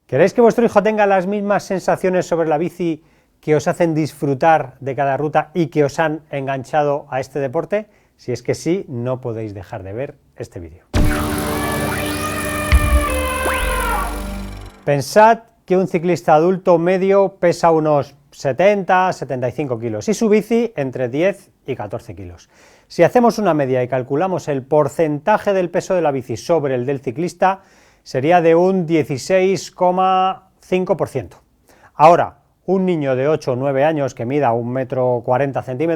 ¿Queréis que vuestro hijo tenga las mismas sensaciones sobre la bici que os hacen disfrutar de cada ruta y que os han enganchado a este deporte? Si es que sí, no podéis dejar de ver este vídeo. Pensad que un ciclista adulto medio pesa unos 70-75 kilos y su bici entre 10 y 14 kilos. Si hacemos una media y calculamos el porcentaje del peso de la bici sobre el del ciclista, sería de un 16,5%. Ahora, un niño de 8 o 9 años que mida 1,40 m,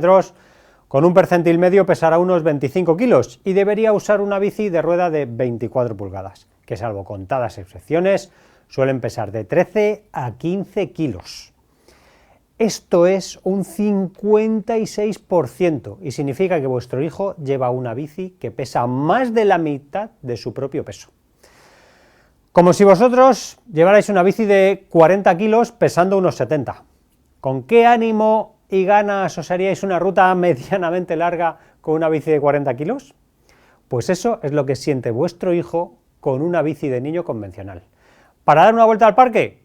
con un percentil medio pesará unos 25 kilos y debería usar una bici de rueda de 24 pulgadas, que salvo contadas excepciones, suelen pesar de 13 a 15 kilos. Esto es un 56% y significa que vuestro hijo lleva una bici que pesa más de la mitad de su propio peso. Como si vosotros llevarais una bici de 40 kilos pesando unos 70. ¿Con qué ánimo y ganas os haríais una ruta medianamente larga con una bici de 40 kilos? Pues eso es lo que siente vuestro hijo con una bici de niño convencional. ¿Para dar una vuelta al parque?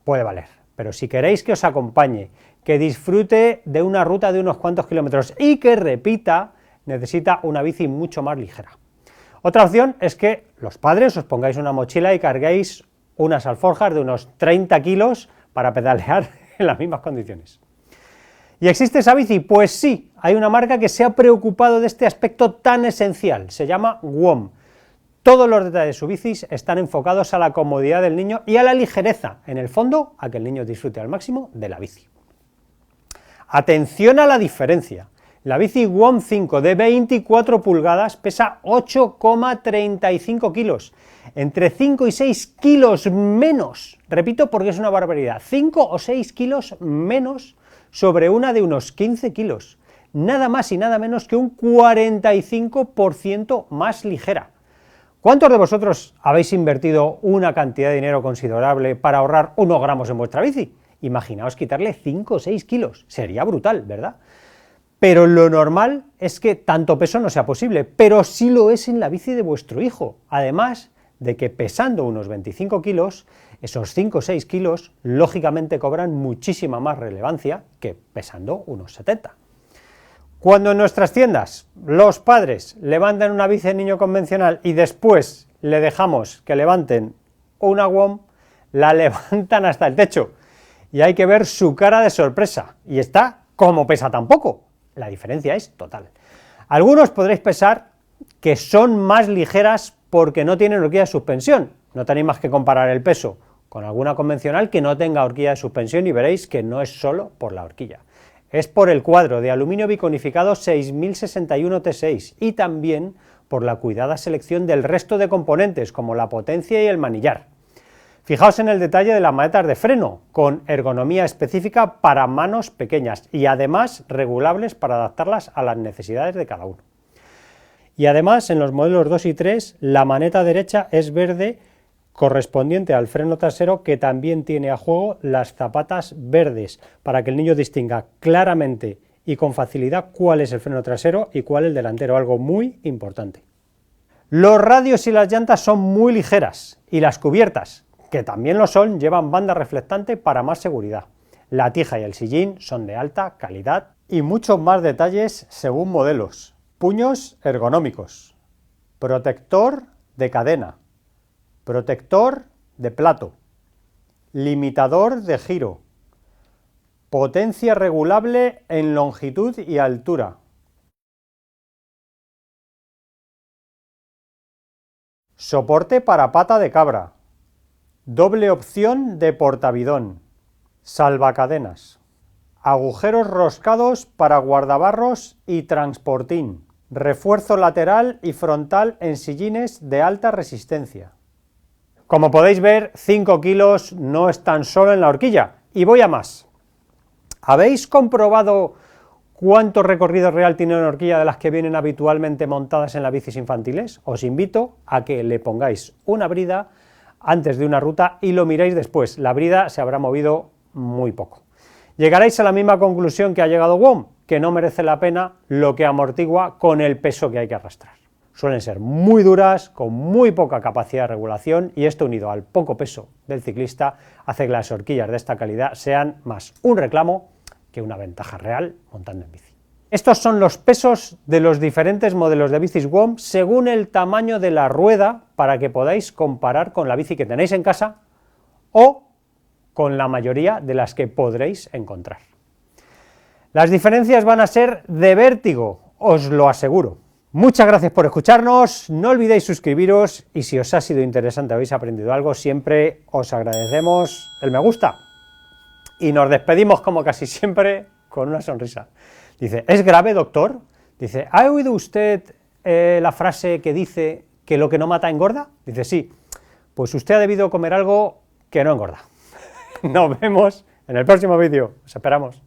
Puede valer, pero si queréis que os acompañe, que disfrute de una ruta de unos cuantos kilómetros y que repita, necesita una bici mucho más ligera. Otra opción es que los padres os pongáis una mochila y carguéis unas alforjas de unos 30 kilos para pedalear en las mismas condiciones. ¿Y existe esa bici? Pues sí, hay una marca que se ha preocupado de este aspecto tan esencial, se llama WOM. Todos los detalles de su bici están enfocados a la comodidad del niño y a la ligereza, en el fondo, a que el niño disfrute al máximo de la bici. Atención a la diferencia. La bici WOM 5 de 24 pulgadas pesa 8,35 kilos, entre 5 y 6 kilos menos, repito porque es una barbaridad, 5 o 6 kilos menos sobre una de unos 15 kilos, nada más y nada menos que un 45% más ligera. ¿Cuántos de vosotros habéis invertido una cantidad de dinero considerable para ahorrar unos gramos en vuestra bici? Imaginaos quitarle 5 o 6 kilos, sería brutal, ¿verdad? Pero lo normal es que tanto peso no sea posible, pero sí lo es en la bici de vuestro hijo, además de que pesando unos 25 kilos, esos 5 o 6 kilos lógicamente cobran muchísima más relevancia que pesando unos 70. Cuando en nuestras tiendas los padres levantan una bici de niño convencional y después le dejamos que levanten una WOM, la levantan hasta el techo y hay que ver su cara de sorpresa, y está como pesa tan poco. La diferencia es total. Algunos podréis pensar que son más ligeras porque no tienen horquilla de suspensión. No tenéis más que comparar el peso con alguna convencional que no tenga horquilla de suspensión y veréis que no es solo por la horquilla. Es por el cuadro de aluminio biconificado 6061 T6 y también por la cuidada selección del resto de componentes como la potencia y el manillar. Fijaos en el detalle de las manetas de freno, con ergonomía específica para manos pequeñas y además regulables para adaptarlas a las necesidades de cada uno. Y además en los modelos 2 y 3 la maneta derecha es verde correspondiente al freno trasero, que también tiene a juego las zapatas verdes para que el niño distinga claramente y con facilidad cuál es el freno trasero y cuál el delantero, algo muy importante. Los radios y las llantas son muy ligeras y las cubiertas, que también lo son, llevan banda reflectante para más seguridad. La tija y el sillín son de alta calidad y muchos más detalles según modelos. Puños ergonómicos, protector de cadena, protector de plato, limitador de giro, potencia regulable en longitud y altura, soporte para pata de cabra, doble opción de portabidón, salvacadenas, agujeros roscados para guardabarros y transportín, refuerzo lateral y frontal en sillines de alta resistencia. Como podéis ver, 5 kilos no están solo en la horquilla, y voy a más. ¿Habéis comprobado cuánto recorrido real tiene una horquilla de las que vienen habitualmente montadas en las bicis infantiles? Os invito a que le pongáis una brida antes de una ruta y lo miréis después. La brida se habrá movido muy poco. Llegaréis a la misma conclusión que ha llegado WOM, que no merece la pena lo que amortigua con el peso que hay que arrastrar. suelen ser muy duras, con muy poca capacidad de regulación, y esto unido al poco peso del ciclista hace que las horquillas de esta calidad sean más un reclamo que una ventaja real montando en bici. Estos son los pesos de los diferentes modelos de bicis WOM según el tamaño de la rueda, para que podáis comparar con la bici que tenéis en casa o con la mayoría de las que podréis encontrar. Las diferencias van a ser de vértigo, os lo aseguro. Muchas gracias por escucharnos, no olvidéis suscribiros y si os ha sido interesante, habéis aprendido algo, siempre os agradecemos el me gusta. Y nos despedimos como casi siempre con una sonrisa. Dice, ¿es grave, doctor? Dice, ¿ha oído usted la frase que dice que lo que no mata engorda? Dice, sí, pues usted ha debido comer algo que no engorda. Nos vemos en el próximo vídeo, os esperamos.